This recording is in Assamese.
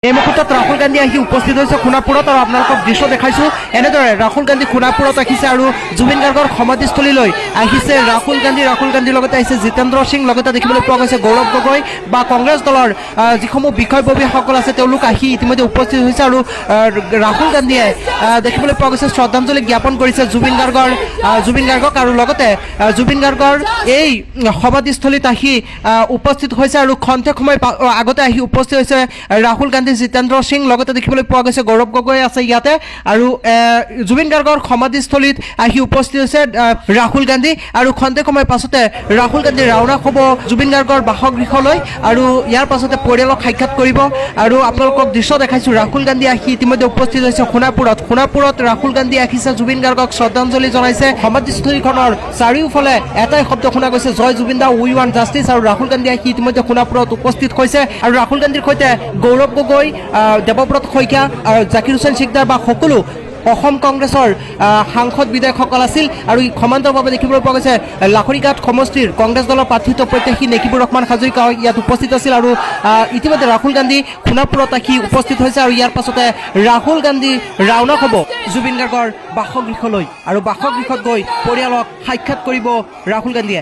এই মুহূৰ্তত ৰাহুল গান্ধী আহি উপস্থিত হৈছে সোণাপুৰত আৰু আপোনালোকক দৃশ্য দেখাইছোঁ। এনেদৰে ৰাহুল গান্ধী সোণাপুৰত আহিছে আৰু জুবিন গাৰ্গৰ সমাধিস্থলীলৈ আহিছে ৰাহুল গান্ধীৰ লগতে আহিছে জিতেন্দ্ৰ সিং, লগতে দেখিবলৈ পোৱা গৈছে গৌৰৱ গগৈ বা কংগ্ৰেছ দলৰ যিসমূহ বিষয়ববীয়াসকল আছে তেওঁলোক আহি ইতিমধ্যে উপস্থিত হৈছে আৰু ৰাহুল গান্ধীয়ে দেখিবলৈ পোৱা গৈছে শ্ৰদ্ধাঞ্জলি জ্ঞাপন কৰিছে জুবিন গাৰ্গক আৰু লগতে জুবিন গাৰ্গৰ এই সমাধিস্থলীত আহি উপস্থিত হৈছে আৰু খন্তেক সময় আগতে আহি উপস্থিত হৈছে ৰাহুল গান্ধী, জিতেন্দ্ৰ সিং, লগতে দেখিবলৈ পোৱা গৈছে গৌৰৱ গগৈ আছে ইয়াতে আৰু জুবিন গাৰ্গৰ সমাধিস্থলীত আহি উপস্থিত হৈছে ৰাহুল গান্ধী আৰু খন্তেক সময় পাছতে ৰাহুল গান্ধী ৰাওনা হ'ব জুবিন গাৰ্গৰ বাসগৃহলৈ আৰু ইয়াৰ পাছতে পৰিয়ালক সাক্ষাৎ কৰিব। আৰু আপোনালোকক দৃশ্য দেখাইছোঁ ৰাহুল গান্ধী আহি ইতিমধ্যে উপস্থিত হৈছে সোণাপুৰত ৰাহুল গান্ধী আহিছে জুবিন গাৰ্গক শ্ৰদ্ধাঞ্জলি জনাইছে। সমাধিস্থলীখনৰ চাৰিওফালে এটাই শব্দ শুনা গৈছে, জয় জুবিন দা, উই ৱান্ট জাষ্টিছ। আৰু ৰাহুল গান্ধী আহি ইতিমধ্যে সোণাপুৰত উপস্থিত হৈছে আৰু ৰাহুল গান্ধীৰ সৈতে গৌৰৱ গগৈ, দেৱব্ৰত শইকীয়া, জাকিৰ হুছেইন চিকদাৰ বা সকলো অসম কংগ্ৰেছৰ সাংসদ বিধায়কসকল আছিল আৰু সমান্তৰালভাৱে দেখিবলৈ পোৱা গৈছে লাখৰিঘাট সমষ্টিৰ কংগ্ৰেছ দলৰ প্ৰাৰ্থিত্ব প্ৰত্যাশী নেকিবুৰ ৰহমান হাজৰিকা ইয়াত উপস্থিত আছিল আৰু ইতিমধ্যে ৰাহুল গান্ধী সোণাপুৰত আহি উপস্থিত হৈছে আৰু ইয়াৰ পাছতে ৰাহুল গান্ধী ৰাওনা হ'ব জুবিন গাৰ্গৰ বাসগৃহলৈ আৰু বাসগৃহত গৈ পৰিয়ালক সাক্ষাৎ কৰিব ৰাহুল গান্ধীয়ে।